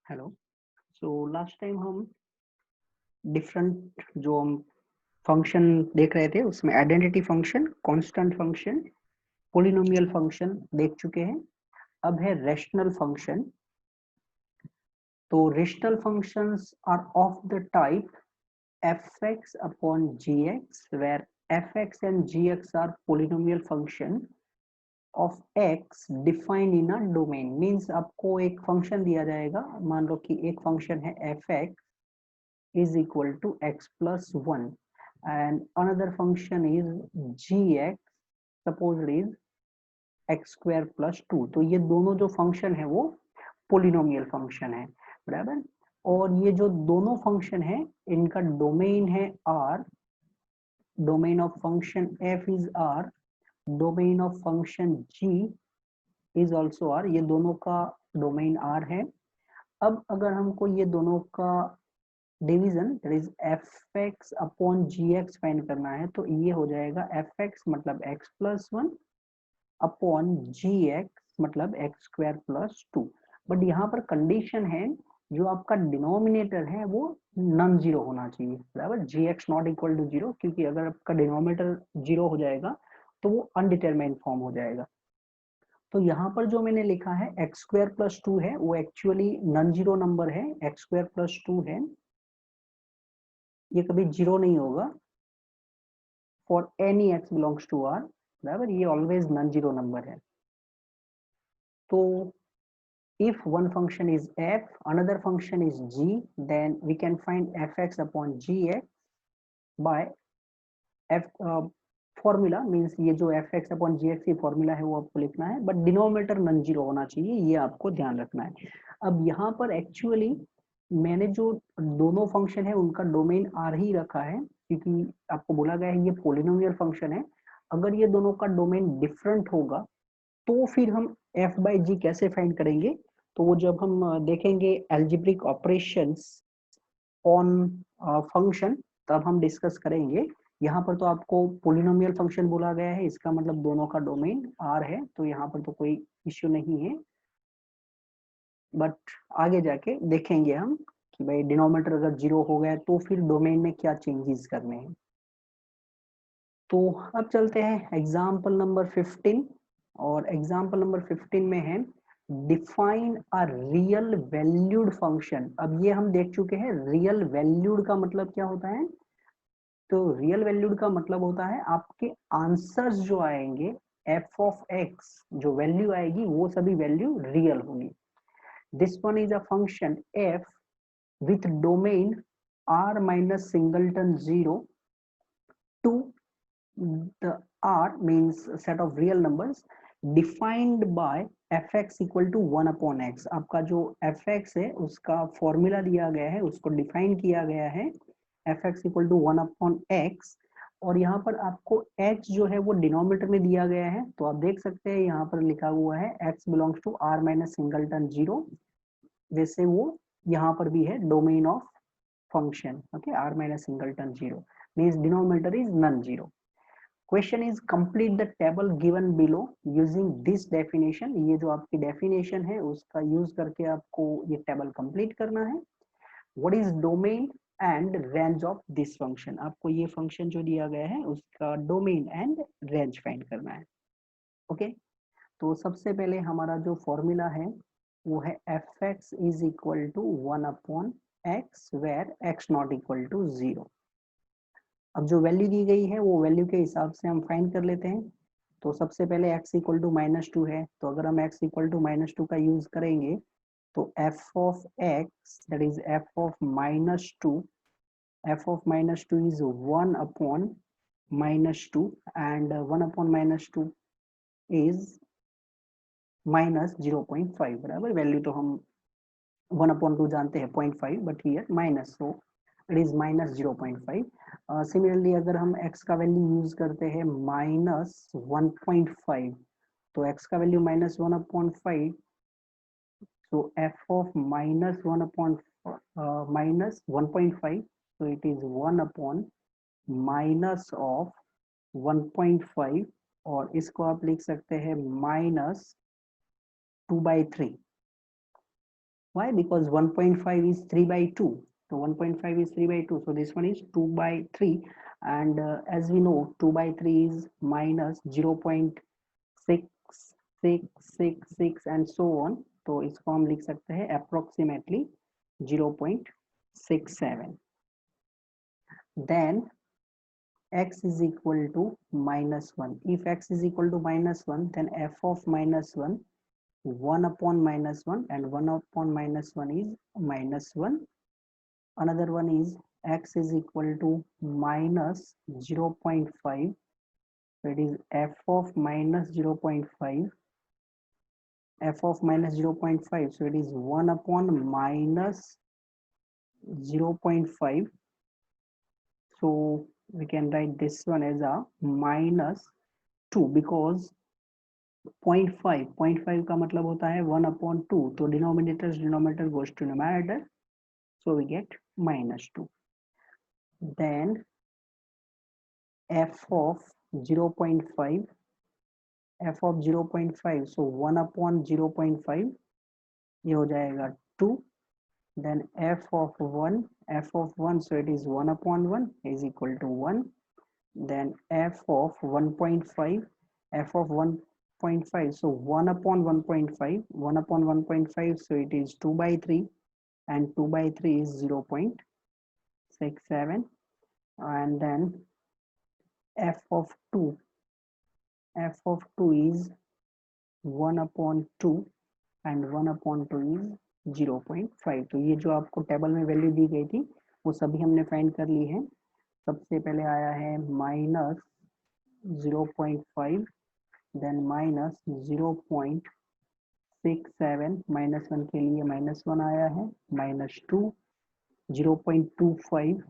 Hello. So last time हम different जो हम फंक्शन देख रहे थे उसमें identity function, constant function, polynomial function देख चुके हैं। अब है रेशनल फंक्शन। तो rational functions are of the type fx upon gx where fx and gx are polynomial function of x defined in a domain। Means आपको एक function दिया जाएगा, मान लो कि एक फंक्शन है fx is equal to x plus 1 and another function is gx, suppose it is x square plus 2। तो ये दोनों जो फंक्शन है वो पोलिनोमियल फंक्शन है, बराबर। और ये जो दोनों फंक्शन है इनका डोमेन है r, domain of function f is r, domain of function g is also r। ये दोनों का डोमेन r है। अब अगर हमको ये दोनों का division that is fx upon gx find करना है तो ये हो जाएगा fx मतलब x प्लस 1 अपॉन gx मतलब x स्क्वायर प्लस 2। बट यहाँ पर कंडीशन है जो आपका डिनोमिनेटर है वो नॉन जीरो होना चाहिए, बराबर। gx not equal to zero, क्योंकि अगर आपका डिनोमिनेटर जीरो हो जाएगा तो वो अनडिटरमाइंड फॉर्म हो जाएगा। तो यहाँ पर जो मैंने लिखा है एक्स स्क्वायर प्लस 2 है वो एक्चुअली नॉन जीरो नंबर है। एक्स स्क्वायर प्लस 2 है, ये कभी जीरो नहीं होगा for any x belongs to R, बराबर। ये ऑलवेज नॉन जीरो नंबर है। तो if one function is f, another function is g, then we can find fx upon gx by f formula. Means ये जो fx upon gx की formula है वो आपको लिखना है, बट डिनोमिनेटर नॉन जीरो होना चाहिए, ये आपको ध्यान रखना है। अब यहाँ पर एक्चुअली मैंने जो दोनों फंक्शन है उनका डोमेन आर ही रखा है, क्योंकि आपको बोला गया है ये पोलिनोमियल फंक्शन है। अगर ये दोनों का डोमेन डिफरेंट होगा तो फिर हम f बाई जी कैसे फाइंड करेंगे, तो वो जब हम देखेंगे एल्जेब्रिक ऑपरेशंस ऑन फंक्शन तब हम डिस्कस करेंगे। यहाँ पर तो आपको पोलिनोमियल फंक्शन बोला गया है, इसका मतलब दोनों का डोमेन r है, तो यहाँ पर तो कोई इश्यू नहीं है। बट आगे जाके देखेंगे हम कि भाई डिनोमिनेटर अगर जीरो हो गया तो फिर डोमेन में क्या चेंजेस करने हैं। तो अब चलते हैं एग्जाम्पल नंबर 15, और एग्जाम्पल नंबर 15 में है define a real valued function. अब ये हम देख चुके हैं रियल वैल्यूड का मतलब क्या होता है। तो रियल वैल्यूड का मतलब होता है आपके आंसर्स जो आएंगे f ऑफ x, जो वैल्यू आएगी वो सभी वैल्यू रियल होगी। This one is a function f with domain r minus singleton 0 to the r means set of real numbers defined by fx equal to 1 upon x। आपका जो fx है उसका formula दिया गया है, उसको डिफाइन किया गया है fx equal to 1 upon x। और यहाँ पर आपको h जो है वो डिनोमिनेटर में दिया गया है, तो आप देख सकते हैं यहाँ पर लिखा हुआ है x belongs to r minus singleton 0, जैसे वो यहाँ पर भी है domain of function. Okay, r minus singleton 0 means denominator is non zero. Question is complete the table given below using this definition. ये जो आपकी डेफिनेशन है उसका यूज करके आपको ये टेबल कंप्लीट करना है। What is domain and range of this function. आपको ये फंक्शन जो दिया गया है उसका डोमेन एंड रेंज फाइंड करना है। ओके, तो सबसे पहले हमारा जो फॉर्मूला है वो है f x is equal to 1 upon x where x not equal to 0। अब जो वैल्यू दी गई है वो वैल्यू के हिसाब से हम फाइंड कर लेते हैं। तो सबसे पहले x इक्वल टू -2 है, तो अगर हम x इक्वल टू -2 का यूज करेंगे तो f of x that is f of -2, f of -2 is 1 upon -2 and 1 upon -2 is -0.5, बराबर। वैल्यू तो हम 1 अपॉन 2 जानते हैं 0.5, but here minus, so it is -0.5। Similarly अगर हम x का वैल्यू यूज करते हैं -1.5, तो x का value -1 upon 5, so f of -1 upon -1.5, so it is 1 upon minus of 1.5, और इसको आप लिख सकते हैं -2/3। Why? Because 1.5 is 3 by 2. So 1.5 is 3 by 2. So this one is 2 by 3. And as we know, 2 by 3 is minus 0.6666 and so on. तो इसको हम लिख सकते हैं approximately 0.67. Then x is equal to -1. If x is equal to -1, then f of -1, 1 upon -1, and 1 upon -1 is -1. Another one is x is equal to minus 0.5. So it is f of minus 0.5. F of minus 0.5. So it is 1 upon minus 0.5. So we can write this one as a minus 2 because 0.5 का मतलब होता है 1 upon 2. तो denominator goes to numerator. So we get -2. Then f of 0.5. f of 0.5. So 1 upon 0.5. ये हो जाएगा 2. Then f of 1. So it is 1 upon 1 is equal to 1. Then f of 1.5. f of 1.5. So 1 upon 1.5. 1 upon 1.5. So it is 2 by 3. And 2 by 3 is 0.67. And then f of 2. f of 2 is 1 upon 2. And 1 upon 2 is 0.5. तो ये जो आपको table में value दी गई थी वो सभी हमने फाइंड कर ली है. सबसे पहले आया है -0.5, देन -0.67, -1 के लिए -1 आया है, -2, 0.25,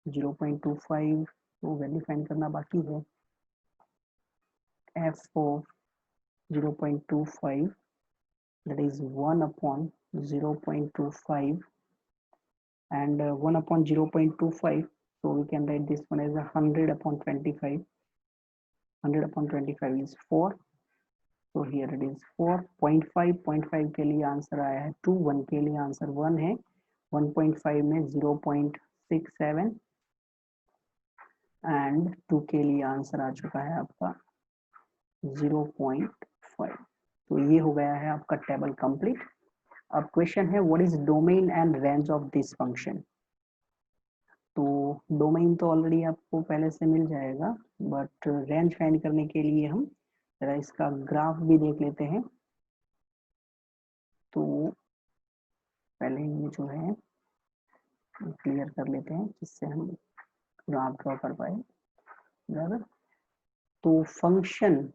0.25 तो वैल्यू फाइंड करना बाकी है. f of 0.25, that is 1 upon 0.25, and 1 upon 0.25. So we can write this one as 100 upon 25. 100 upon 25 is 4. So here it is 4.5 के लिए आंसर आया है 2. 1 के लिए आंसर 1 है. 1.5 में 0.67 एंड 2 के लिए आंसर आ चुका है आपका 0.5. तो ये हो गया है आपका टेबल कंप्लीट. अब क्वेश्चन है what is domain and range of this function. तो डोमेन तो ऑलरेडी आपको पहले से मिल जाएगा, बट रेंज फाइंड करने के लिए हम जरा इसका ग्राफ भी देख लेते हैं. तो पहले ये जो है क्लियर कर लेते हैं जिससे हम ग्राफ ड्रॉ कर पाए. बराबर. तो function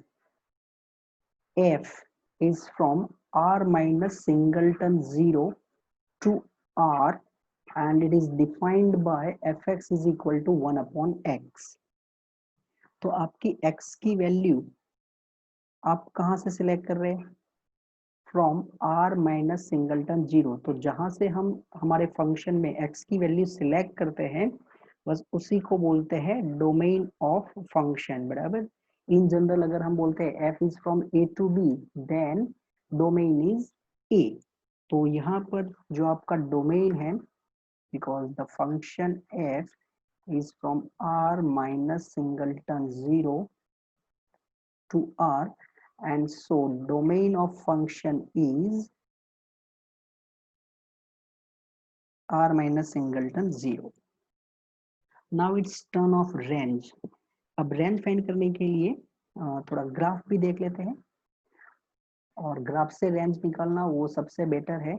f is from r minus singleton 0 to r and it is defined by fx is equal to 1 upon x. तो आपकी x की वैल्यू आप कहां से सिलेक्ट कर रहे हैं? From r minus singleton 0. तो जहां से हम हमारे फंक्शन में x की वैल्यू सिलेक्ट करते हैं बस उसी को बोलते हैं डोमेन ऑफ फंक्शन. बराबर. इन जनरल अगर हम बोलते हैं f is from a to b then domain is a. तो यहाँ पर जो आपका डोमेन है, because the function f is from r minus singleton 0 to r, and so domain of function is r minus singleton 0. Now it's turn of range. अब range find करने के लिए थोड़ा ग्राफ भी देख लेते हैं, और ग्राफ से रेंज निकालना वो सबसे बेटर है.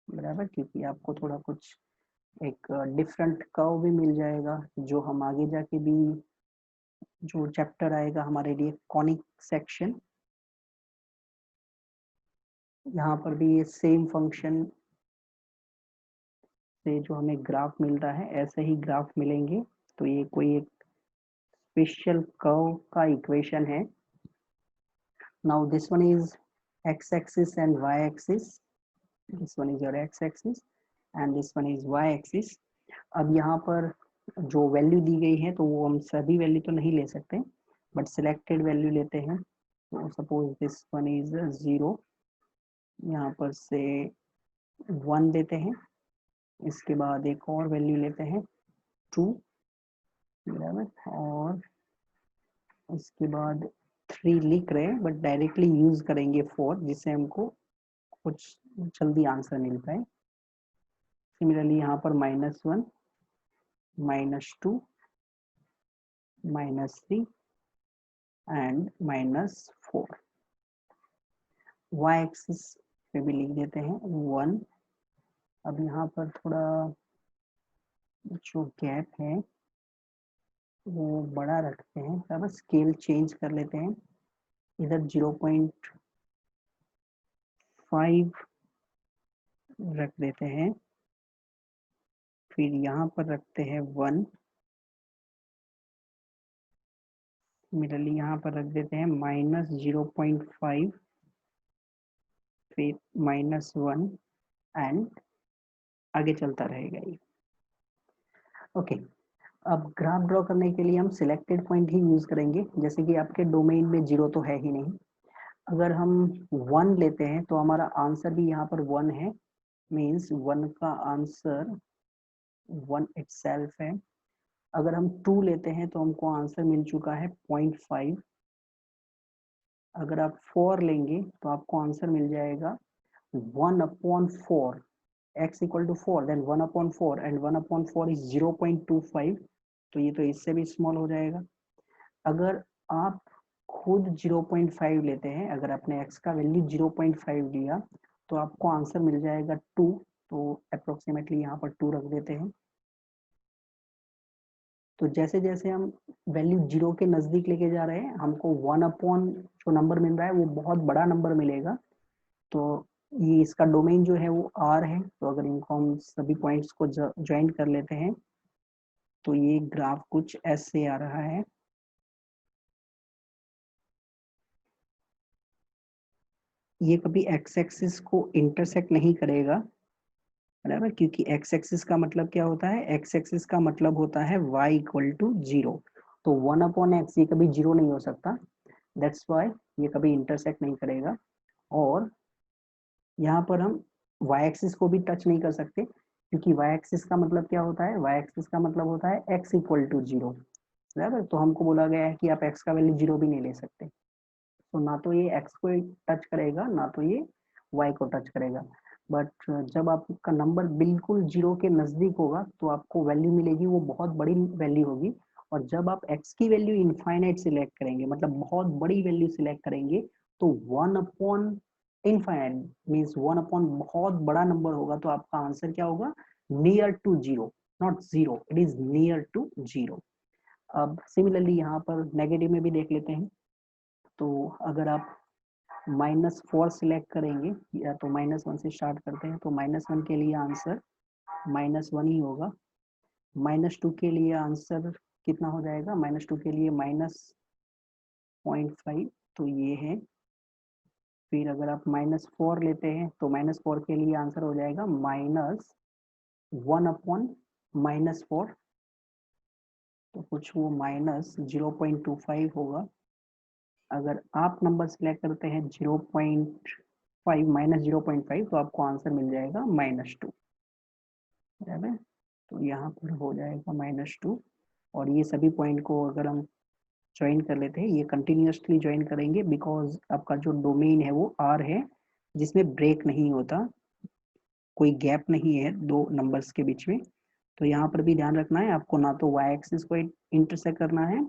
बराबर. क्योंकि आपको थोड़ा कुछ एक डिफरेंट कर्व भी मिल जाएगा जो हम आगे जाके भी जो चैप्टर आएगा हमारे लिए कॉनिक सेक्शन, यहाँ पर भी ये सेम फंक्शन से जो हमें ग्राफ मिलता है ऐसे ही ग्राफ मिलेंगे. तो ये कोई एक स्पेशल कर्व का इक्वेशन है. Now this one is x axis and y axis. This one is your x axis and this one is y axis. अब यहाँ पर जो वैल्यू दी गई है तो वो हम सभी वैल्यू तो नहीं ले सकते, बट सिलेक्टेड वैल्यू लेते हैं. तो सपोज दिस वन इज 0. यहाँ पर से 1 देते हैं, इसके बाद एक और वैल्यू लेते हैं 2 बराबर, और इसके बाद 3 लिख रहे हैं बट डायरेक्टली यूज करेंगे 4 जिससे हमको कुछ जल्दी आंसर मिल पाए। सिमिलरली यहाँ पर -1, -2, -3 एंड -4। y एक्सिस पे भी लिख देते हैं 1। अब यहाँ पर थोड़ा जो गैप है वो बड़ा रखते हैं, अब स्केल चेंज कर लेते हैं, इधर 0.5 रख देते हैं, फिर यहाँ पर रखते हैं 1, सिमिलरली यहाँ पर रख देते हैं -0.5, फिर -1 एंड आगे चलता रहेगा ये। ओके, अब ग्राफ ड्रॉ करने के लिए हम सिलेक्टेड पॉइंट ही यूज करेंगे, जैसे कि आपके डोमेन में 0 तो है ही नहीं। अगर हम 1 लेते हैं तो हमारा आंसर भी यहाँ पर 1 है, मीन्स 1 का आंसर 1 इटसेल्फ है। अगर हम 2 लेते हैं तो हमको आंसर मिल चुका है 0.5। अगर आप 4 लेंगे तो आपको आंसर मिल जाएगा 1/4, x equal to 4, then 1/4 and 1/4 is 0.25, तो ये तो इससे भी स्मॉल हो जाएगा। अगर आप खुद 0.5 लेते हैं, अगर आपने x का वैल्यू 0.5 लिया तो आपको आंसर मिल जाएगा 2, तो अप्रोक्सीमेटली यहाँ पर 2 रख देते हैं। तो जैसे जैसे हम वैल्यू 0 के नजदीक लेके जा रहे हैं, हमको 1 जो नंबर मिल रहा है वो बहुत बड़ा नंबर मिलेगा। तो ये इसका डोमेन जो है वो R है, तो अगर इनको हम सभी पॉइंट्स को ज्वाइन कर लेते हैं तो ये ग्राफ कुछ ऐसे आ रहा है। ये कभी x एक्सिस को इंटरसेक्ट नहीं करेगा, बराबर, क्योंकि x एक्सिस का मतलब क्या होता है, x एक्सिस का मतलब होता है y इक्वल टू 0, तो 1/x ये कभी 0 नहीं हो सकता, दैट्स वाई ये कभी इंटरसेक्ट नहीं करेगा। और यहाँ पर हम y एक्सिस को भी टच नहीं कर सकते, क्योंकि y एक्सिस का मतलब क्या होता है, y एक्सिस का मतलब होता है x इक्वल टू 0, बराबर, तो हमको बोला गया है कि आप x का वैल्यू 0 भी नहीं ले सकते, तो ना तो ये x को टच करेगा ना तो ये y को टच करेगा। बट जब आपका नंबर बिल्कुल 0 के नजदीक होगा तो आपको वैल्यू मिलेगी, वो बहुत बड़ी वैल्यू होगी। और जब आप x की वैल्यू इनफाइनाइट सिलेक्ट करेंगे, मतलब बहुत बड़ी वैल्यू सिलेक्ट करेंगे, तो 1/इनफाइनाइट मीन्स 1/ बहुत बड़ा नंबर होगा, तो आपका आंसर क्या होगा, near to 0, not 0, it is near to 0। अब सिमिलरली यहाँ पर नेगेटिव में भी देख लेते हैं, तो अगर आप -4 सिलेक्ट करेंगे, या तो -1 से स्टार्ट करते हैं, तो -1 के लिए आंसर -1 ही होगा। -2 के लिए आंसर कितना हो जाएगा, -2 के लिए -0.5, तो ये है। फिर अगर आप -4 लेते हैं तो -4 के लिए आंसर हो जाएगा -1/-4, तो कुछ वो -0.25 होगा। अगर आप नंबर सिलेक्ट करते हैं 0.5 -0.5, तो आपको आंसर मिल जाएगा -2, बराबर, तो यहाँ पर हो जाएगा -2। और ये सभी पॉइंट को अगर हम ज्वाइन कर लेते हैं, ये कंटिन्यूसली ज्वाइन करेंगे, बिकॉज आपका जो डोमेन है वो R है, जिसमें ब्रेक नहीं होता, कोई गैप नहीं है दो नंबर्स के बीच में। तो यहाँ पर भी ध्यान रखना है आपको, ना तो y एक्सिस को इंटरसेक्ट करना है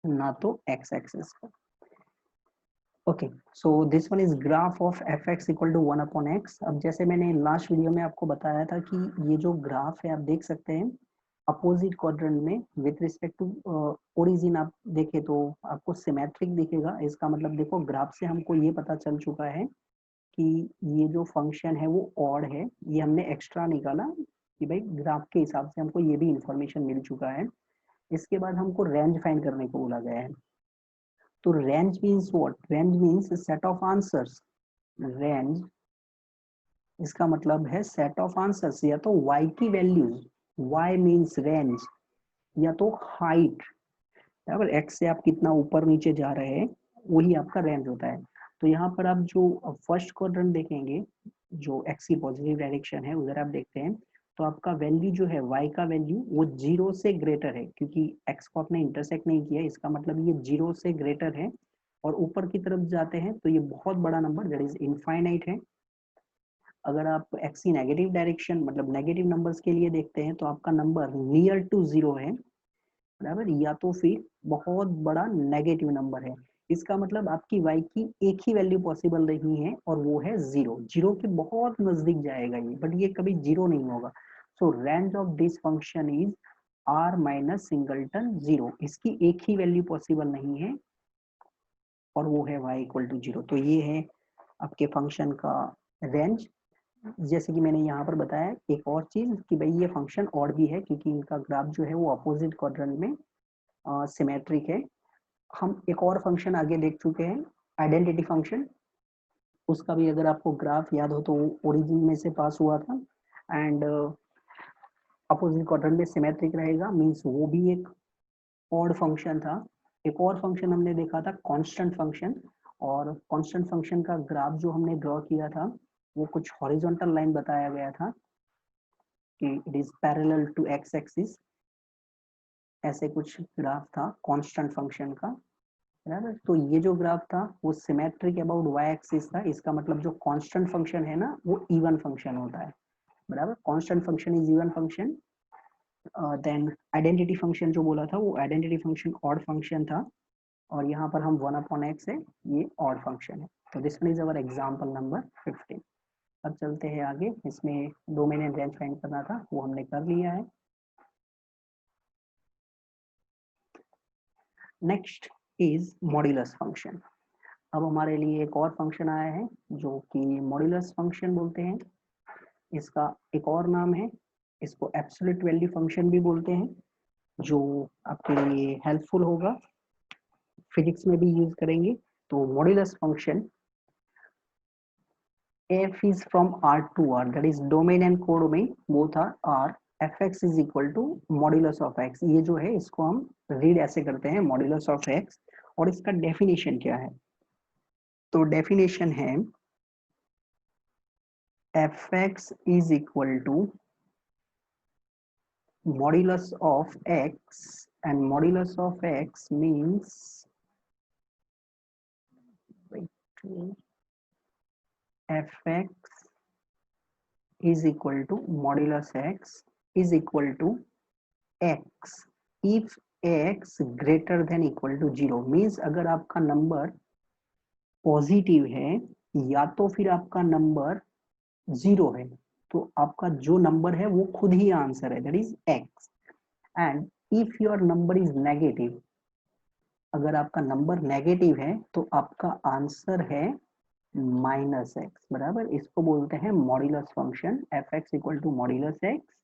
ना तो x एक्सिस को। Okay, so this one is graph of fx equal to 1/x। अब जैसे मैंने लास्ट वीडियो में आपको बताया था कि ये जो ग्राफ है आप देख सकते हैं अपोजिट क्वाड्रेंट में विथ रिस्पेक्ट टू ओरिजिन, आप देखें तो आपको सिमेट्रिक दिखेगा। इसका मतलब देखो, ग्राफ से हमको ये पता चल चुका है कि ये जो फंक्शन है वो ऑड है, ये हमने एक्स्ट्रा निकाला कि भाई ग्राफ के हिसाब से हमको ये भी इंफॉर्मेशन मिल चुका है। इसके बाद हमको रेंज फाइंड करने को बोला गया है। तो range means what, range means set of answers. Range इसका मतलब है सेट ऑफ आंसर्स, या तो y की वैल्यूज, y मीन्स रेंज, या तो हाइट, बराबर, x से आप कितना ऊपर नीचे जा रहे हैं वही आपका रेंज होता है। तो यहाँ पर आप जो फर्स्ट क्वाड्रेंट देखेंगे, जो एक्स की पॉजिटिव डायरेक्शन है उधर आप देखते हैं तो आपका वैल्यू जो है y का वैल्यू वो 0 से ग्रेटर है, क्योंकि x को आपने इंटरसेक्ट नहीं किया, इसका मतलब ये 0 से ग्रेटर है। और ऊपर की तरफ जाते हैं तो ये बहुत बड़ा नंबर दैट इज इनफाइनाइट है। अगर आप x की नेगेटिव डायरेक्शन मतलब नेगेटिव नंबर्स के लिए देखते हैं तो आपका नंबर नियर टू 0 है, बराबर, या तो फिर बहुत बड़ा नेगेटिव नंबर है। इसका मतलब आपकी y की एक ही वैल्यू पॉसिबल नहीं है और वो है 0। 0 के बहुत नजदीक जाएगा ये, बट ये कभी 0 नहीं होगा। सो range of this function is r minus singleton 0। इसकी एक ही वैल्यू पॉसिबल नहीं है और वो है y इक्वल टू 0। तो ये है आपके फंक्शन का रेंज। जैसे कि मैंने यहाँ पर बताया एक और चीज कि भाई ये फंक्शन और भी है, क्योंकि इनका ग्राफ जो है वो अपोजिट क्वाड्रेंट में सिमेट्रिक है। हम एक और फंक्शन आगे देख चुके हैं, आइडेंटिटी फंक्शन। उसका भी अगर आपको ग्राफ याद हो तो ओरिजिन में से पास हुआ था एंड अपोजिट क्वाड्रेंट में सिमेट्रिक रहेगा, मींस वो भी एक ऑड फंक्शन था। एक और फंक्शन हमने देखा था कांस्टेंट फंक्शन, और कांस्टेंट फंक्शन का ग्राफ जो हमने ड्रॉ किया था वो कुछ हॉरिजॉन्टल लाइन बताया गया था कि it is parallel to x axis, ऐसे कुछ ग्राफ था कांस्टेंट फंक्शन का, बराबर। तो ये जो ग्राफ था वो सिमेट्रिक अबाउट वाई एक्सिस था। इसका मतलब जो कांस्टेंट फंक्शन है ना वो इवन फंक्शन होता है, बराबर। Constant function is even function. Then identity function जो बोला था वो आइडेंटिटी फंक्शन ऑड फंक्शन था, और यहाँ पर हम 1/x है, ये ऑड फंक्शन है। तो this one is our example number 15। अब चलते हैं आगे। इसमें डोमेन रेंज फाइंड करना था, वो हमने कर लिया है। Next is modulus function. अब हमारे लिए एक और फंक्शन आया है जो कि मॉड्यूलस फंक्शन बोलते हैं। इसका एक और नाम है, इसको एब्सोल्यूट वैल्यू फंक्शन भी बोलते हैं, जो आपके लिए हेल्पफुल होगा, फिजिक्स में भी यूज करेंगे। तो modulus function f is from R to R, that is domain and codomain both are R। fx is equal to modulus of x। ये जो है इसको हम रीड ऐसे करते हैं modulus of x। और इसका डेफिनेशन क्या है? तो डेफिनेशन है fx is equal to modulus of x, and modulus of x means fx is equal to modulus x is equal to x if x greater than equal to 0। Means अगर आपका number positive है या तो फिर आपका number 0 है, तो आपका जो नंबर है वो खुद ही आंसर है, that is x। And if your number is negative, अगर आपका नंबर नेगेटिव है तो आपका आंसर है माइनस एक्स, बराबर। इसको बोलते हैं modulus function f x equal to modulus x.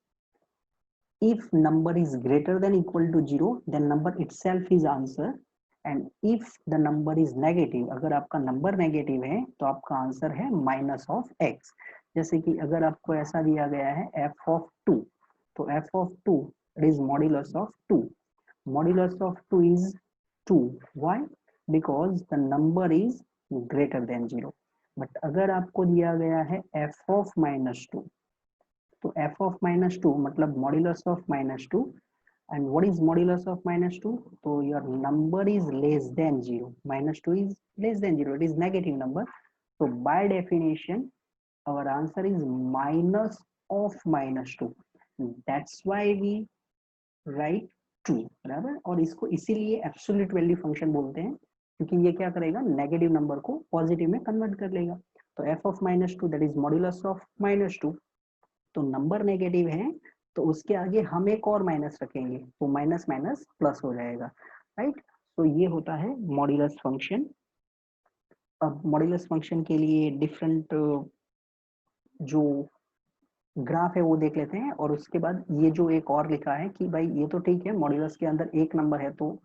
if number is greater than equal to 0 then number itself is answer, and if the number is negative, अगर आपका नंबर नेगेटिव है तो आपका आंसर है माइनस ऑफ एक्स। जैसे कि अगर आपको ऐसा दिया गया है f of 2, तो f of 2 is modulus of 2। modulus of 2 is 2। why? because the number is greater than 0। But अगर आपको दिया गया है f of -2, तो f of -2 मतलब modulus of -2। And what is modulus of -2? तो your number is less than 0, -2 is less than 0, it is negative number। so by definition our answer is minus of -2, that's why we write 2, बराबर। और इसको इसीलिए absolute value function बोलते हैं, क्योंकि ये क्या करेगा, नेगेटिव नंबर को पॉजिटिव में कन्वर्ट कर लेगा। तो f of -2 that is modulus of -2। तो नंबर नेगेटिव है तो उसके आगे हम एक और माइनस रखेंगे तो माइनस माइनस प्लस हो जाएगा, राइट। तो ये होता है मॉड्यूलस फंक्शन। अब मॉड्यूलस फंक्शन के लिए डिफरेंट जो ग्राफ है वो देख लेते हैं, और उसके बाद ये जो एक और लिखा है कि भाई ये तो ठीक है मॉड्यूलस के अंदर एक नंबर है तो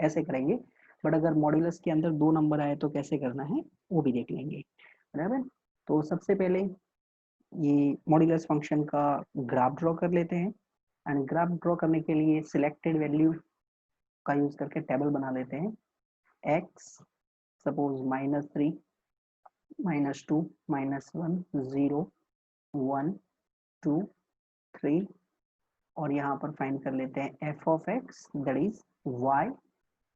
ऐसे करेंगे, बट अगर मॉड्यूलस के अंदर 2 नंबर आए तो कैसे करना है वो भी देख लेंगे, बराबर। तो सबसे पहले ये मॉड्यूलस फंक्शन का ग्राफ ड्रॉ कर लेते हैं। एंड ग्राफ ड्रॉ करने के लिए सिलेक्टेड वैल्यू का यूज करके टेबल बना लेते हैं। x सपोज -3, -2, -1, 0, 1, 2, 3 और यहाँ पर फाइंड कर लेते हैं f of x that is y.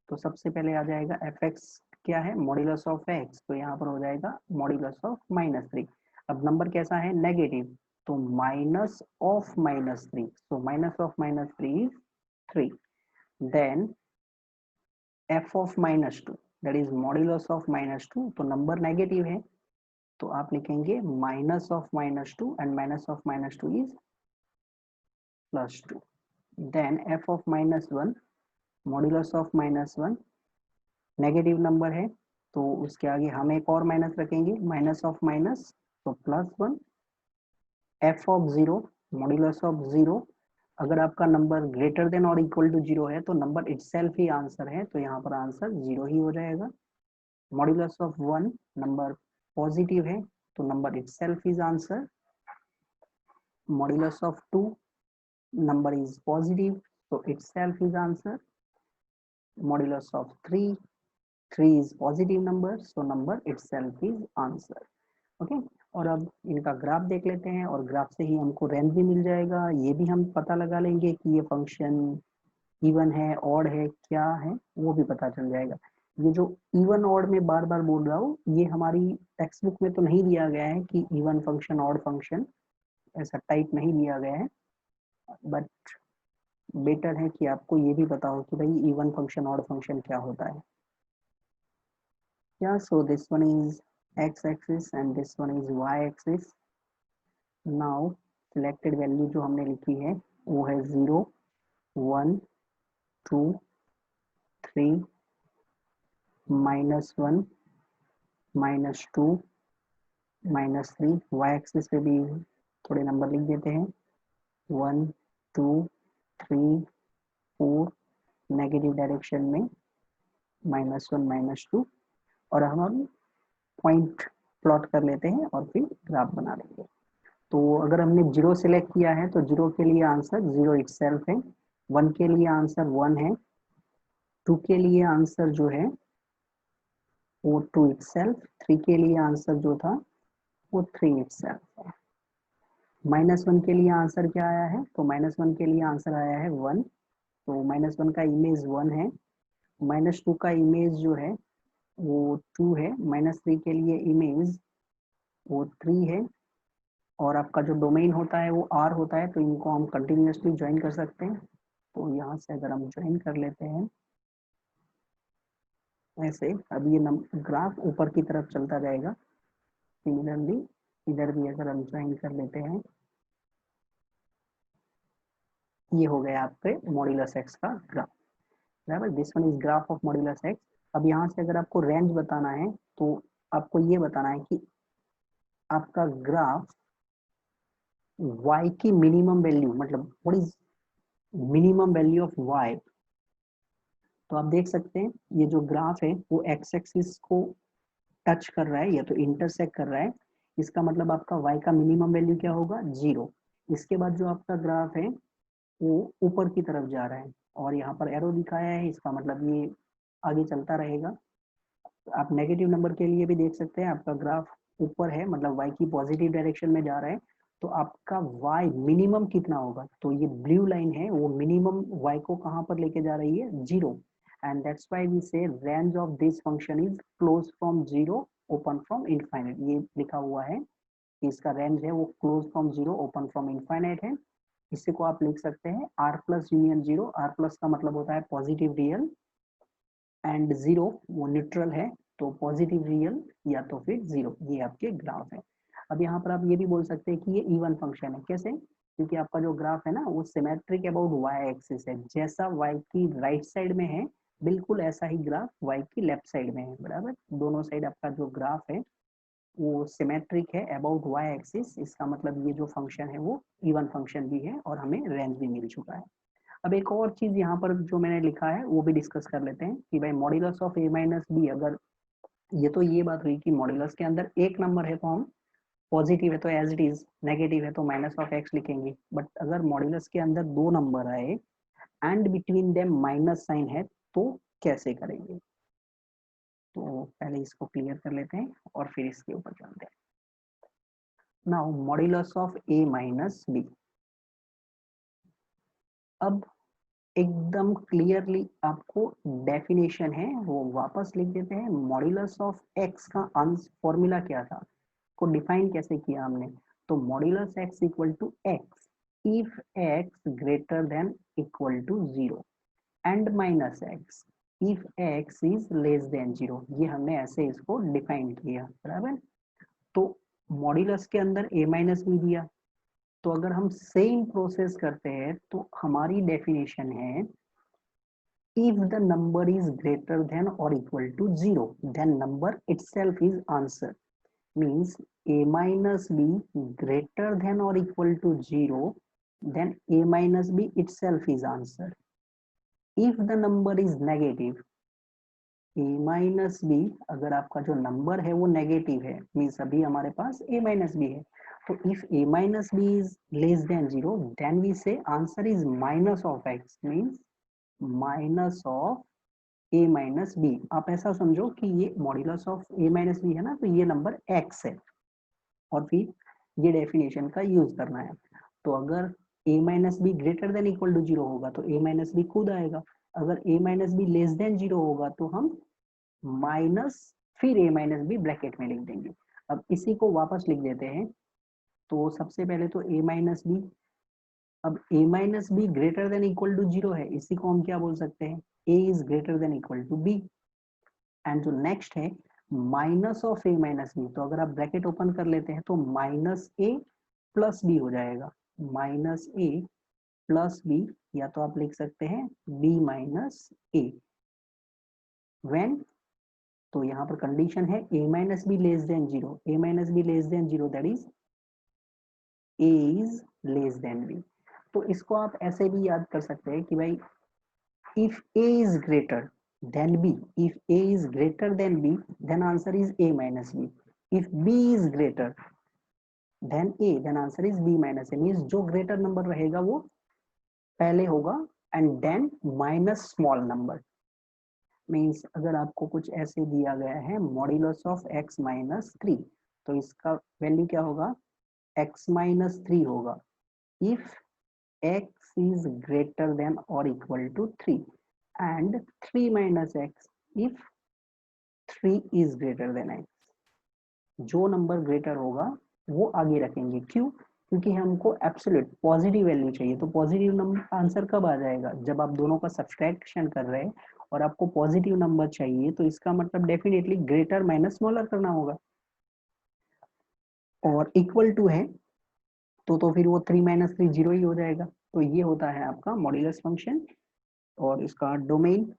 तो सबसे पहले आ जाएगा एफ एक्स क्या है, मॉड्यूलस ऑफ एक्स, तो यहाँ पर हो जाएगा मॉड्यूलस ऑफ -3। अब नंबर कैसा है, नेगेटिव, तो minus of -3, so minus of -3 is 3। Then f of -2 that is modulus of -2, तो नंबर नेगेटिव है तो आप लिखेंगे minus of -2 and minus of -2 is +2। Then f of -1 modulus of -1 negative number है तो उसके आगे हम एक और माइनस रखेंगे, माइनस ऑफ माइनस तो +1। एफ ऑफ 0 मॉड्यूलस ऑफ 0, अगर आपका नंबर ग्रेटर देन और इक्वल टू 0 है तो नंबर इटसेल्फ ही आंसर है, तो यहाँ पर आंसर 0 ही हो जाएगा। मॉड्यूलस ऑफ 1 नंबर पॉजिटिव है तो number itself is answer. Modulus of 2 number is positive so itself is answer। modulus of 3 is positive number so number itself is answer। Okay और अब इनका ग्राफ देख लेते हैं और ग्राफ से ही हमको रेंज भी मिल जाएगा, ये भी हम पता लगा लेंगे कि ये फंक्शन इवन है ऑड है क्या है वो भी पता चल जाएगा। ये जो इवन ऑड में बार बार बोल रहा हूँ ये हमारी टेक्स्ट बुक में तो नहीं दिया गया है कि इवन फंक्शन ऑड फंक्शन, ऐसा टाइप नहीं दिया गया है, बट बेटर है कि आपको ये भी पता हो कि भाई इवन फंक्शन ऑड फंक्शन क्या होता है। Yeah, so this one is x-axis and this one is y-axis। Now selected value जो हमने लिखी है वो है 0, 1, 2, 3, -1, -2, -3। y-axis पे भी थोड़े नंबर लिख देते हैं 1, 2, 3, 4, नेगेटिव डायरेक्शन में -1, -2 और हम पॉइंट प्लॉट कर लेते हैं और फिर ग्राफ बना लेंगे। तो अगर हमने 0 सिलेक्ट किया है तो 0 के लिए आंसर 0 इटसेल्फ है, 1 के लिए आंसर 1 है, 2 के लिए आंसर जो है वो 2 इटसेल्फ, 3 के लिए आंसर जो था वो 3 इटसेल्फ है। -1 के लिए आंसर क्या आया है, तो -1 के लिए आंसर आया है 1, तो -1 का इमेज 1 है। -2 का इमेज जो है वो 2 है, -3 के लिए इमेज वो 3 है और आपका जो डोमेन होता है वो आर होता है तो इनको हम कंटिन्यूसली ज्वाइन कर सकते हैं। तो यहाँ से अगर हम ज्वाइन कर लेते हैं ऐसे, अब ये ग्राफ ऊपर की तरफ चलता जाएगा। सिमिलरली इधर भी अगर हम ज्वाइन कर लेते हैं, ये हो गया आपके मॉड्यूलस एक्स का ग्राफ, बराबर। This one is graph of modulus x. अब यहाँ से अगर आपको रेंज बताना है तो आपको ये बताना है कि आपका ग्राफ y की मिनिमम वैल्यू मतलब what is minimum value of y। तो आप देख सकते हैं ये जो ग्राफ है वो एक्स एक्सिस को टच कर रहा है या तो इंटरसेक्ट कर रहा है, इसका मतलब आपका y का मिनिमम वैल्यू क्या होगा 0। इसके बाद जो आपका ग्राफ है वो ऊपर की तरफ जा रहा है और यहाँ पर एरो दिखाया है, इसका मतलब ये आगे चलता रहेगा। आप नेगेटिव नंबर के लिए भी देख सकते हैं आपका ग्राफ ऊपर है मतलब y की पॉजिटिव डायरेक्शन में जा रहा है, तो आपका y मिनिमम कितना होगा, तो ये ब्लू लाइन है वो मिनिमम y को कहाँ पर लेके जा रही है 0, and that's why we say range of this function is close from 0 open from infinite। ये लिखा हुआ है कि इसका रेंज है वो close from 0 open from infinite है। इसी को आप लिख सकते हैं r plus union 0। r plus का मतलब होता है पॉजिटिव रियल एंड 0 वो न्यूट्रल है, तो पॉजिटिव रियल या तो फिर 0, ये आपके ग्राफ है। अब यहाँ पर आप ये भी बोल सकते हैं कि ये इवन फंक्शन है, कैसे, क्योंकि आपका जो ग्राफ है ना वो सिमेट्रिक अबाउट वाई एक्सिस है, जैसा वाई की राइट साइड में है बिल्कुल ऐसा ही ग्राफ वाई की लेफ्ट साइड में है, बराबर। दोनों साइड आपका जो ग्राफ है वो सिमेट्रिक है अबाउट वाई एक्सिस, इसका मतलब ये जो फंक्शन है वो इवन फंक्शन भी है और हमें रेंज भी मिल चुका है। अब एक और चीज यहाँ पर जो मैंने लिखा है वो भी डिस्कस कर लेते हैं कि भाई modulus of a minus b, अगर ये तो ये बात हुई कि मॉड्यूलस के अंदर एक नंबर है तो हम पॉजिटिव है तो एज इट इज, नेगेटिव है तो माइनस ऑफ एक्स लिखेंगे, बट अगर मॉड्यूलस के अंदर दो नंबर आए and between them minus sign है तो कैसे करेंगे। तो पहले इसको क्लियर कर लेते हैं और फिर इसके ऊपर चलते हैं। Now modulus of a minus b। अब एकदम क्लियरली आपको डेफिनेशन है वो वापस लिख देते हैं। मॉड्यूलस ऑफ x का फॉर्मूला क्या था, को डिफाइन कैसे किया हमने, तो modulus x equal to x if x greater than equal to 0 and minus x if x is less than 0। ये हमने ऐसे इसको डिफाइन किया, बराबर। तो मॉड्यूलस के अंदर a माइनस बी दिया, तो अगर हम सेम प्रोसेस करते हैं तो हमारी डेफिनेशन है if the number is greater than or equal to 0 then number itself is answer, means a minus b greater than or equal to 0 then a minus b itself is answer. If the number is negative, a minus b, अगर आपका जो number है वो negative है, means अभी हमारे पास a minus b है, तो if a minus b is less than 0 then we say answer is minus of x, means minus of a minus b. आप ऐसा समझो कि ये modulus of a minus b है ना, तो ये नंबर x है और फिर ये डेफिनेशन का यूज करना है। तो अगर a minus b greater than equal to 0 होगा तो a माइनस बी खुद आएगा, अगर a minus be less than 0 होगा तो हम माइनस फिर a माइनस बी ब्रैकेट में लिख देंगे। अब इसी को वापस लिख देते हैं। तो सबसे पहले तो a माइनस बी, अब a minus b greater than equal to 0 है, इसी को हम क्या बोल सकते हैं, a is greater than equal to b। And जो नेक्स्ट है minus of a minus b, तो अगर आप ब्रैकेट ओपन कर लेते हैं तो माइनस a प्लस b हो जाएगा, माइनस a प्लस b, या तो आप लिख सकते हैं b माइनस a व्हेन, तो यहाँ पर कंडीशन है a minus be less than 0, a minus be less than 0 that is a is less then b। तो इसको आप ऐसे भी याद कर सकते हैं कि भाई if a is greater than b, if a is greater than b then answer is a minus b, if b is greater than a then answer is b minus a, means जो greater number रहेगा वो पहले होगा and then minus small number, means अगर आपको कुछ ऐसे दिया गया है मॉड्यूलस ऑफ x माइनस 3, तो इसका वैल्यू क्या होगा, x माइनस 3 होगा if x is greater than or equal to 3 and 3 minus x if 3 is greater than x। जो नंबर ग्रेटर होगा वो आगे रखेंगे, क्यों, क्योंकि हमको एब्सोल्यूट पॉजिटिव वैल्यू चाहिए। तो पॉजिटिव नंबर आंसर कब आ जाएगा, जब आप दोनों का सब्सट्रैक्शन कर रहे हैं और आपको पॉजिटिव नंबर चाहिए, तो इसका मतलब डेफिनेटली ग्रेटर माइनस स्मॉलर करना होगा। और इक्वल टू है तो फिर वो 3 माइनस 3 जीरो ही हो जाएगा। तो ये होता है आपका मॉड्यूलस फंक्शन, और इसका डोमेन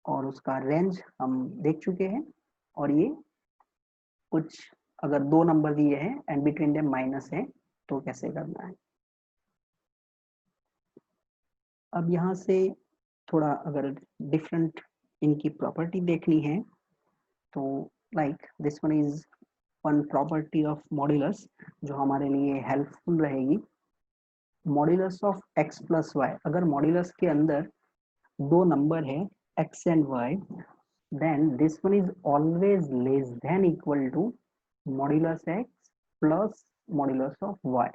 और उसका रेंज हम देख चुके हैं। और ये कुछ अगर दो नंबर दिए हैं एंड बिटवीन देम माइनस है तो कैसे करना है। अब यहाँ से थोड़ा अगर डिफरेंट इनकी प्रॉपर्टी देखनी है तो like this one is one property of modulus जो हमारे लिए हेल्पफुल रहेगी। Modulus of x plus y, अगर मॉड्यूलस के अंदर दो नंबर है x and y, then this one is always less than equal to modulus x plus modulus of y।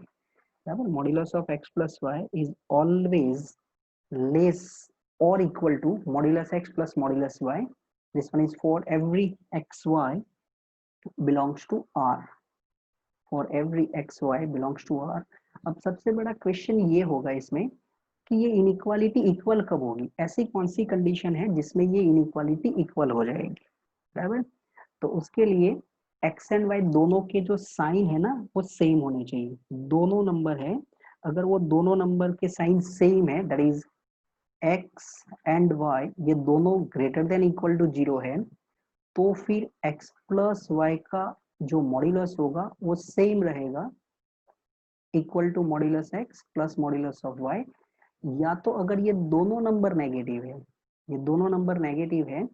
modulus of x plus y is always less or equal to modulus x plus modulus y। This one is for every xy belongs to r, for every xy belongs to r। अब सबसे बड़ा question ये होगा इसमें कि ये inequality equal कब होगी, ऐसी कौन सी कंडीशन है जिसमें ये इनइक्वालिटी इक्वल हो जाएगी, बराबर। तो उसके लिए एक्स एंड वाई दोनों के जो साइन है ना वो सेम होने चाहिए। दोनों नंबर है, अगर वो दोनों नंबर के साइन सेम है that is x and y, ये दोनों ग्रेटर देन इक्वल टू 0 है, तो फिर एक्स प्लस वाई का जो मॉड्यूलस होगा वो सेम रहेगा, equal to modulus x plus modulus of y. या तो अगर ये दोनों नंबर नेगेटिव है, ये दोनों नंबर नेगेटिव है,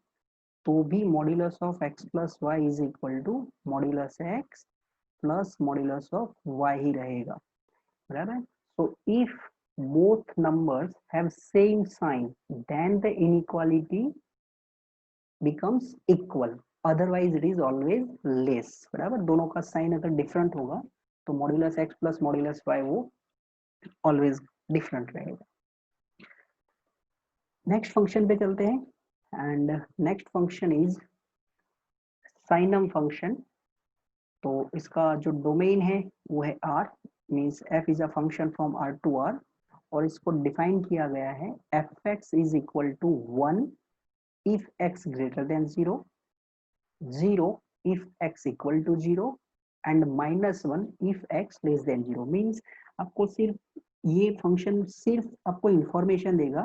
तो भी modulus of x plus y is equal to modulus x plus modulus of y ही रहेगा, बराबर। So if both numbers have same sign then the inequality becomes equal, otherwise it is always less, बराबर। दोनों का sign अगर different होगा तो modulus x plus modulus y वो ऑलवेज डिफरेंट रहेगा। नेक्स्ट फंक्शन पे चलते हैं and next function is signum function. तो इसका जो डोमेन है वो है r, means f is a function from r to r, और इसको डिफाइन किया गया है fx is equal to 1 if x greater than 0, 0 if x equal to 0 and -1 if x less than 0। Means आपको सिर्फ ये फंक्शन सिर्फ आपको इंफॉर्मेशन देगा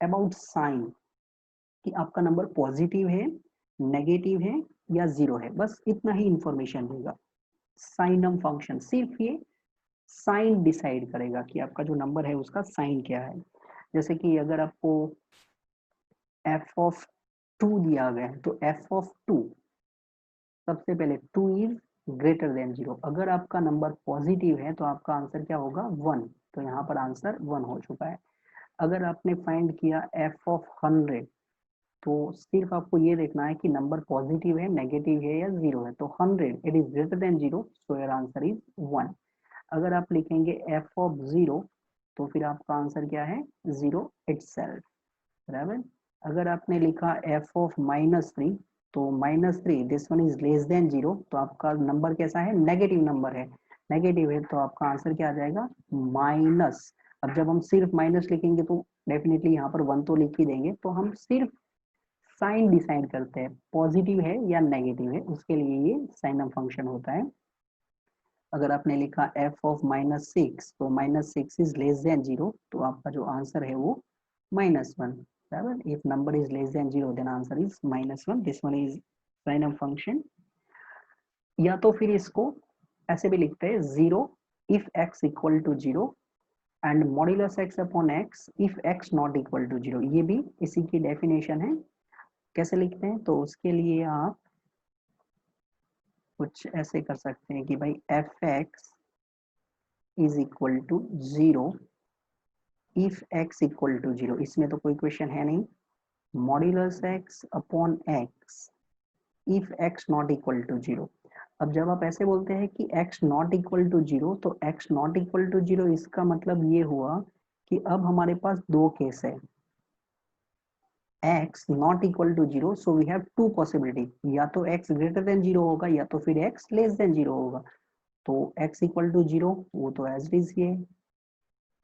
अबाउट साइन, कि आपका नंबर पॉजिटिव है, नेगेटिव है या जीरो है, बस इतना ही इंफॉर्मेशन देगा। साइनम फंक्शन सिर्फ ये साइन डिसाइड करेगा कि आपका जो नंबर है उसका साइन क्या है। जैसे कि अगर आपको f ऑफ 2 दिया गया है तो f ऑफ 2, सबसे पहले 2 इज ग्रेटर देन 0। अगर आपका नंबर पॉजिटिव है तो आपका आंसर क्या होगा 1, तो यहाँ पर आंसर 1 हो चुका है। अगर आपने फाइंड किया f ऑफ 100, तो सिर्फ आपको ये देखना है कि नंबर पॉजिटिव है, नेगेटिव है या जीरो है। तो 100 it is greater then 0, so your answer is 1। अगर आप लिखेंगे f ऑफ 0, तो फिर आपका आंसर क्या है 0 इटसेल्फ, बराबर। अगर आपने लिखा f ऑफ -3, तो -3 this one is less than 0, तो आपका नंबर कैसा है, नेगेटिव नंबर है। नेगेटिव है तो आपका आंसर क्या आ जाएगा माइनस। अब जब हम सिर्फ माइनस लिखेंगे तो डेफिनेटली यहाँ पर 1 तो लिख ही देंगे। तो हम सिर्फ साइन डिसाइड करते हैं पॉजिटिव है या नेगेटिव है, उसके लिए ये साइनम फंक्शन होता है। अगर आपने लिखा f ऑफ -6, तो -6 इज लेस देन 0, तो आपका जो आंसर है वो -1, बराबर। If number is less than 0 then answer is -1। This one is signum function. या तो फिर इसको ऐसे भी लिखते हैं 0 if x equal to 0 and modulus x upon x if x not equal to 0। ये भी इसी की डेफिनेशन है। कैसे लिखते हैं, तो उसके लिए आप कुछ ऐसे कर सकते हैं कि भाई fx is equal to 0 if x equal to 0, इसमें तो कोई क्वेश्चन है नहीं। Modulus x upon x if x not equal to 0। अब जब आप ऐसे बोलते हैं कि x नॉट इक्वल टू 0, तो x नॉट इक्वल टू 0 इसका मतलब ये हुआ कि अब हमारे पास दो केस है, x not equal to 0, so we have two possibility, या तो x ग्रेटर देन 0 होगा या तो फिर x लेस देन 0 होगा। तो x इक्वल टू 0 वो तो एज इट इज ये।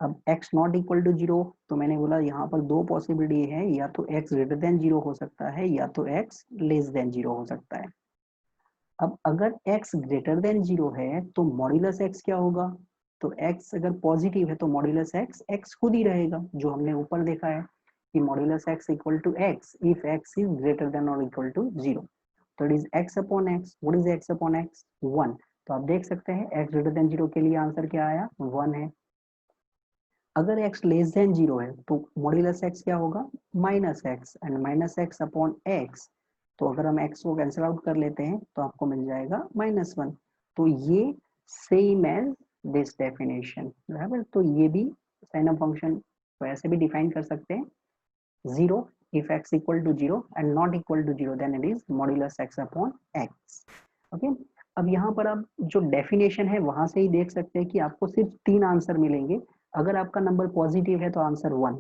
अब x नॉट इक्वल टू 0, तो मैंने बोला यहाँ पर दो पॉसिबिलिटी है, या तो x ग्रेटर देन 0 हो सकता है या तो x लेस देन 0 हो सकता है। अब अगर x ग्रेटर देन 0 है तो मॉड्यूलस x क्या होगा, तो x अगर पॉजिटिव है तो मॉड्यूलस x खुद ही रहेगा, जो हमने ऊपर देखा है कि modulus x equal to x if x is greater than और इक्वल टू 0। तो it is x upon x। What is x upon x, 1। तो आप देख सकते हैं x ग्रेटर देन 0 के लिए आंसर क्या आया 1 है। अगर x लेस देन 0 है तो मॉड्यूलस x क्या होगा -x, and -x upon x। तो अगर हम x को कैंसिल आउट कर लेते हैं तो आपको मिल जाएगा -1। तो ये सेम एज दिस डेफिनेशन, बराबर। तो ये भी साइन फंक्शन को ऐसे भी डिफाइन कर सकते हैं 0 if x equal to 0 and not equal to 0 then it is modulus x upon x। Okay. अब यहाँ पर आप जो डेफिनेशन है वहां से ही देख सकते हैं कि आपको सिर्फ 3 आंसर मिलेंगे। अगर आपका नंबर पॉजिटिव है तो आंसर 1,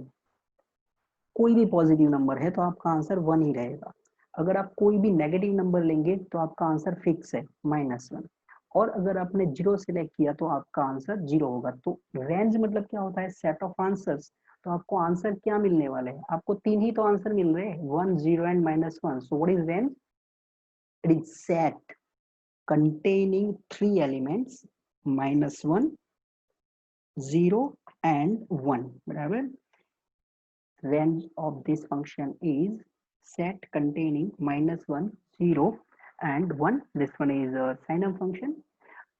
कोई भी पॉजिटिव नंबर है तो आपका आंसर 1 ही रहेगा। अगर आप कोई भी नेगेटिव नंबर लेंगे तो आपका आंसर फिक्स है -1, और अगर आपने 0 सिलेक्ट किया तो आपका आंसर 0 होगा। तो रेंज मतलब क्या होता है, सेट ऑफ आंसर्स। तो आपको आंसर क्या मिलने वाले हैं, आपको 3 ही तो आंसर मिल रहे हैं, 1 0 and -1। So what is range, it is set containing 3 elements -1 0 and 1, बराबर। range of this function is set containing -1 0 and 1। this one is a sin of function।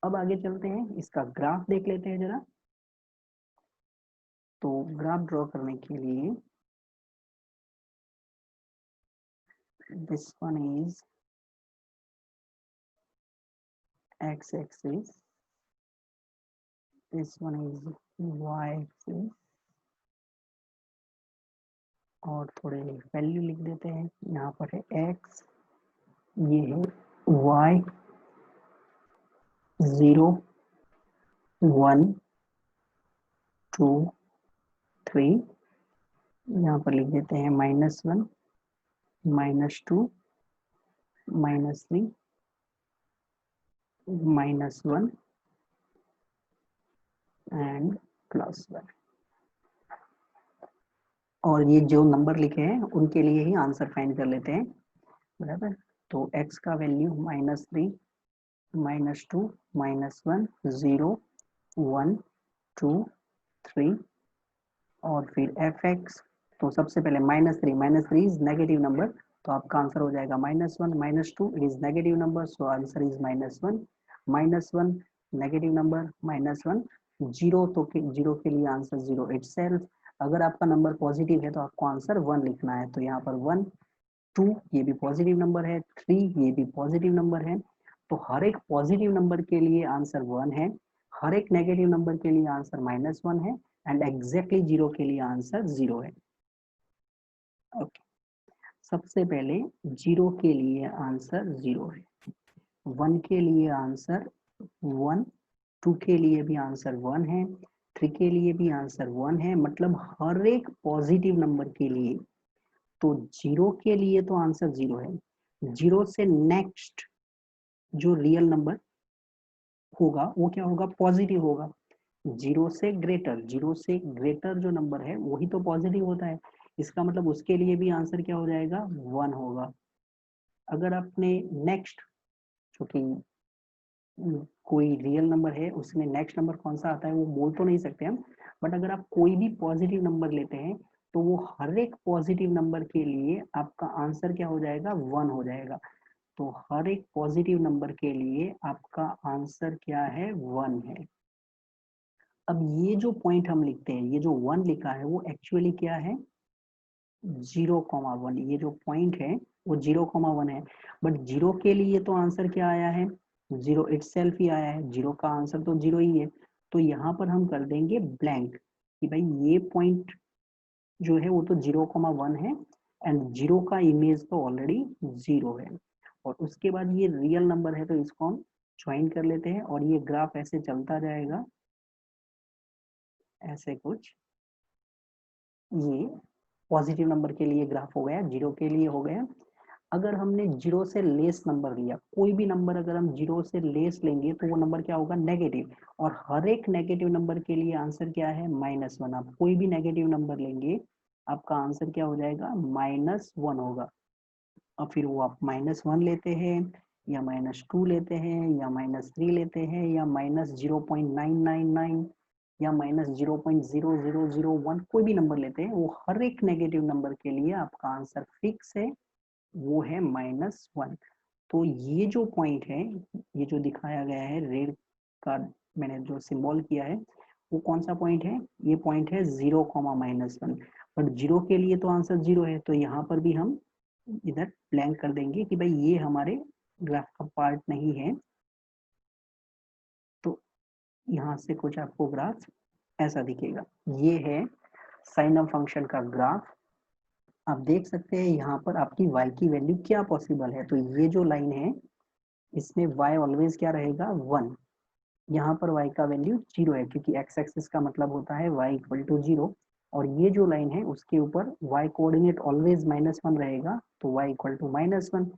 अब आगे चलते हैं, इसका ग्राफ देख लेते हैं जरा। तो ग्राफ ड्रॉ करने के लिए this one is x axis, this one is y axis, और थोड़े वैल्यू लिख देते हैं। यहाँ पर है x, ये है y, 0 1 2 3, यहाँ पर लिख देते हैं -1 -2 -3 -1 एंड +1। और ये जो नंबर लिखे हैं उनके लिए ही आंसर फाइंड कर लेते हैं, बराबर। तो x का वैल्यू -3 -2 -1 0 1 2 3 और फिर fx। तो सबसे पहले -3 इज नेगेटिव नंबर, तो आपका आंसर हो जाएगा -1 -2 it is negative number, so answer is -1 negative number -1 0, तो जीरो के लिए आंसर 0 इटसेल्फ। अगर आपका नंबर पॉजिटिव है तो आपको आंसर 1 लिखना है, तो यहाँ पर 1 2 ये भी पॉजिटिव नंबर है, 3 ये भी पॉजिटिव नंबर है। तो हर एक पॉजिटिव नंबर के लिए आंसर 1 है, हर एक नेगेटिव नंबर के लिए आंसर -1 है एंड एग्जैक्टली 0 के लिए आंसर 0 है। ओके, सबसे पहले 0 के लिए आंसर 0 है, 1 के लिए आंसर 1, 2 के लिए भी आंसर 1 है, 3 के लिए भी आंसर 1 है, मतलब हर एक पॉजिटिव नंबर के लिए। तो 0 के लिए तो आंसर 0 है, 0 से नेक्स्ट जो रियल नंबर होगा वो क्या होगा, पॉजिटिव होगा। 0 से ग्रेटर जो नंबर है वही तो पॉजिटिव होता है, इसका मतलब उसके लिए भी आंसर क्या हो जाएगा, 1 होगा। अगर आपने नेक्स्ट, जो कि कोई रियल नंबर है उसमें नेक्स्ट नंबर कौन सा आता है वो बोल तो नहीं सकते हम, बट अगर आप कोई भी पॉजिटिव नंबर लेते हैं तो वो हर एक पॉजिटिव नंबर के लिए आपका आंसर क्या हो जाएगा, 1 हो जाएगा। तो हर एक पॉजिटिव नंबर के लिए आपका आंसर क्या है, 1 है। अब ये जो पॉइंट हम लिखते हैं, ये जो 1 लिखा है वो एक्चुअली क्या है, 0,1। ये जो पॉइंट है वो 0,1 है, बट 0 के लिए तो आंसर क्या आया है, 0 इटसेल्फ ही आया है, 0 का आंसर तो 0 ही है। तो यहाँ पर हम कर देंगे ब्लैंक कि भाई ये पॉइंट जो है वो तो 0,1 है एंड 0 का इमेज तो ऑलरेडी 0 है। और उसके बाद ये रियल नंबर है तो इसको हम ज्वाइन कर लेते हैं और ये ग्राफ ऐसे चलता जाएगा, ऐसे कुछ। ये पॉजिटिव नंबर के लिए ग्राफ हो गया, 0 के लिए हो गया। अगर हमने 0 से लेस नंबर लिया, कोई भी नंबर अगर हम 0 से लेस लेंगे तो वो नंबर क्या होगा, नेगेटिव। और हर एक नेगेटिव नंबर के लिए आंसर क्या है, -1। आप कोई भी नेगेटिव नंबर लेंगे आपका आंसर क्या हो जाएगा, -1 होगा। और फिर वो आप -1 लेते हैं या -2 लेते हैं या -3 लेते हैं या -0.999 या -0.0001, कोई भी नंबर लेते हैं, वो हर एक नेगेटिव नंबर के लिए आपका आंसर फिक्स है, वो है -1। तो ये जो पॉइंट है, ये जो दिखाया गया है रेड का, मैंने जो सिंबल किया है वो कौन सा पॉइंट है, ये पॉइंट है 0,-1। बट 0 के लिए तो आंसर 0 है, तो यहाँ पर भी हम इधर ब्लैंक कर देंगे कि भाई ये हमारे ग्राफ का पार्ट नहीं है। तो यहाँ से कुछ आपको ग्राफ ऐसा दिखेगा, ये है साइन ऑफ फंक्शन का ग्राफ। आप देख सकते हैं यहाँ पर आपकी y की वैल्यू क्या पॉसिबल है, तो ये जो लाइन है इसमें y ऑलवेज क्या रहेगा, 1। यहाँ पर y का वैल्यू 0 है क्योंकि x एक्सिस का मतलब होता है y = 0। और ये जो लाइन है उसके ऊपर y कोऑर्डिनेट ऑलवेज -1 रहेगा, तो y = -1।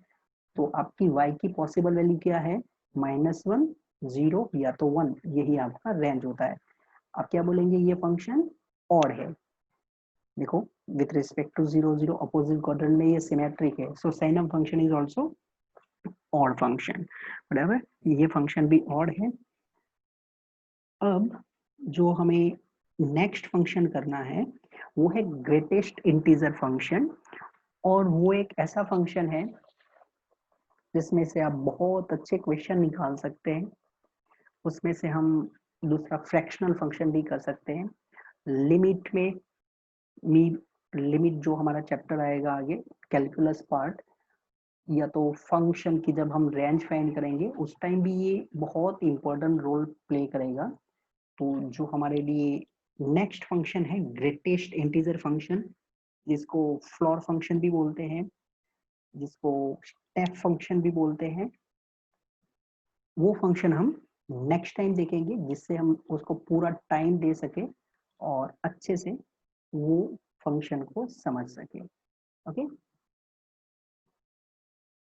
तो आपकी y की पॉसिबल वैल्यू क्या है, -1 0 या तो 1, यही आपका रेंज होता है। आप क्या बोलेंगे, ये फंक्शन ऑड है। देखो with respect to 0 0 opposite quadrant में ये सिमेट्रिक है, so sign of function is also odd function, बराबर। ये फंक्शन भी ऑड है। अब जो हमें नेक्स्ट फंक्शन करना है वो है ग्रेटेस्ट इंटीजर फंक्शन, और वो एक ऐसा फंक्शन है जिसमें से आप बहुत अच्छे क्वेश्चन निकाल सकते हैं। उसमें से हम दूसरा फ्रैक्शनल फंक्शन भी कर सकते हैं। लिमिट में लिमिट जो हमारा चैप्टर आएगा आगे, कैलकुलस पार्ट, या तो फंक्शन की जब हम रेंज फाइंड करेंगे उस टाइम भी ये बहुत इंपॉर्टेंट रोल प्ले करेगा। तो जो हमारे लिए नेक्स्ट फंक्शन है ग्रेटेस्ट इंटीजर फंक्शन, जिसको फ्लोर फंक्शन भी बोलते हैं, जिसको स्टेप फंक्शन भी बोलते हैं, वो फंक्शन हम नेक्स्ट टाइम देखेंगे, जिससे हम उसको पूरा टाइम दे सके और अच्छे से वो फंक्शन को समझ सके। ओके।